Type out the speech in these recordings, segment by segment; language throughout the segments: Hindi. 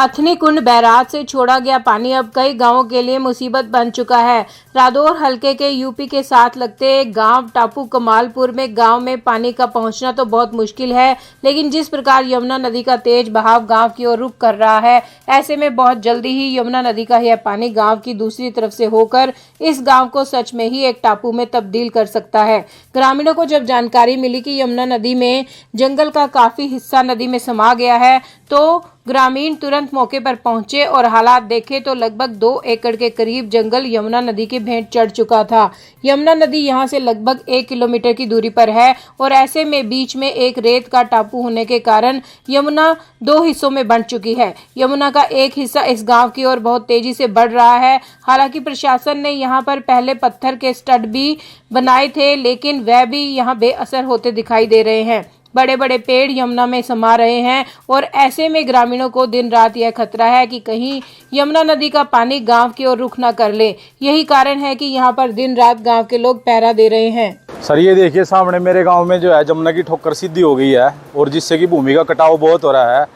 हथनी कुंड बैराज से छोड़ा गया पानी अब कई गांवों के लिए मुसीबत बन चुका है। रादौर हलके के यूपी के साथ लगते गांव टापू कमालपुर में गांव में पानी का पहुंचना तो बहुत मुश्किल है, लेकिन जिस प्रकार यमुना नदी का तेज बहाव गांव की ओर रुख कर रहा है, ऐसे में बहुत जल्दी ही यमुना नदी का यह पानी गांव की दूसरी तरफ से होकर इस गांव को सच में ही एक टापू में तब्दील कर सकता है। ग्रामीणों को जब जानकारी मिली कि यमुना नदी में जंगल का काफी हिस्सा नदी में समा गया है, तो ग्रामीण तुरंत मौके पर पहुंचे और हालात देखे तो लगभग 2 एकड़ के करीब जंगल यमुना नदी के भेंट चढ़ चुका था। यमुना नदी यहां से लगभग 1 किलोमीटर की दूरी पर है और ऐसे में बीच में एक रेत का टापू होने के कारण यमुना 2 हिस्सों में बंट चुकी है। यमुना का एक हिस्सा इस गांव की ओर बहुत तेजी से बढ़ रहा है। हालांकि प्रशासन ने यहां पर पहले पत्थर के स्टड भी बनाए थे, लेकिन वह भी यहां बेअसर होते दिखाई दे रहे हैं। बड़े बड़े पेड़ यमुना में समा रहे हैं और ऐसे में ग्रामीणों को दिन रात यह खतरा है कि कहीं यमुना नदी का पानी गांव की ओर रुख न कर ले। यही कारण है कि यहां पर दिन रात गांव के लोग पहरा दे रहे हैं। सर ये देखिए सामने मेरे गांव में जो है जमुना की ठोकर सीधी हो गई है और जिससे कि भूमि का कटाव बहुत हो रहा है।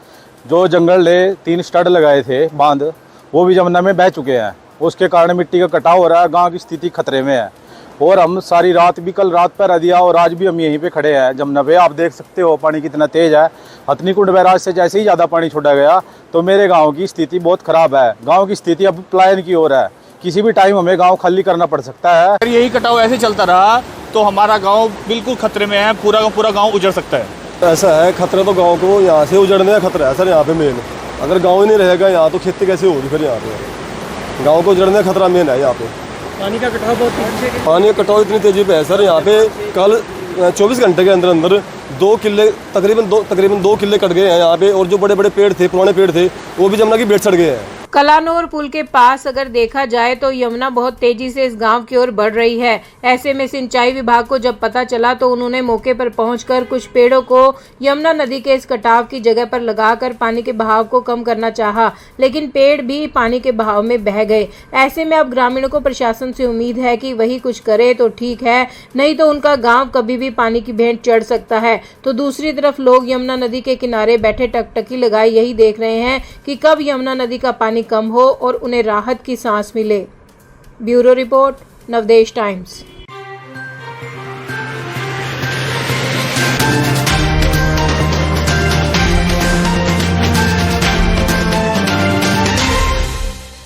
जो जंगल ने 3 स्टड लगाए थे बांध, वो भी यमुना में बह चुके हैं। उसके कारण मिट्टी का कटाव हो रहा है, गाँव की स्थिति खतरे में है। और हम सारी रात भी, कल रात पहरा दिया और आज भी हम यहीं पे खड़े हैं जमुना पे। आप देख सकते हो पानी कितना तेज है। हथनी कुंड बैराज से जैसे ही ज़्यादा पानी छोड़ा गया तो मेरे गांव की स्थिति बहुत खराब है। गांव की स्थिति अब पलायन की ओर है। किसी भी टाइम हमें गांव खाली करना पड़ सकता है। अगर यही कटाव ऐसे चलता रहा तो हमारा गाँव बिल्कुल खतरे में है। पूरा का पूरा गाँव उजड़ सकता है। ऐसा है खतरा तो गाँव को यहाँ से उजड़ने का खतरा है सर। यहाँ पे मेन अगर गाँव ही नहीं रहेगा यहाँ तो खेती कैसे होगी फिर। यहाँ पे गाँव को उजड़ने का खतरा मेन है। यहाँ पे पानी का कटाव बहुत तेजी से, पानी का कटाव इतनी तेजी पे है सर। यहाँ पे कल 24 घंटे के अंदर अंदर 2 किले तकरीबन 2 किले कट गए हैं यहाँ पे। और जो बड़े बड़े पेड़ थे, पुराने पेड़ थे, वो भी जमुना की भेंट चढ़ गए हैं। कलानौर पुल के पास अगर देखा जाए तो यमुना बहुत तेजी से इस गांव की ओर बढ़ रही है। ऐसे में सिंचाई विभाग को जब पता चला तो उन्होंने मौके पर पहुंचकर कुछ पेड़ों को यमुना नदी के इस कटाव की जगह पर लगाकर पानी के बहाव को कम करना चाहा, लेकिन पेड़ भी पानी के बहाव में बह गए। ऐसे में अब ग्रामीणों को प्रशासन से उम्मीद है कि वही कुछ करे तो ठीक है, नहीं तो उनका गाँव कभी भी पानी की भेंट चढ़ सकता है। तो दूसरी तरफ लोग यमुना नदी के किनारे बैठे टकटकी लगाए यही देख रहे हैं कि कब यमुना नदी का पानी कम हो और उन्हें राहत की सांस मिले। Bureau report, Navdesh times.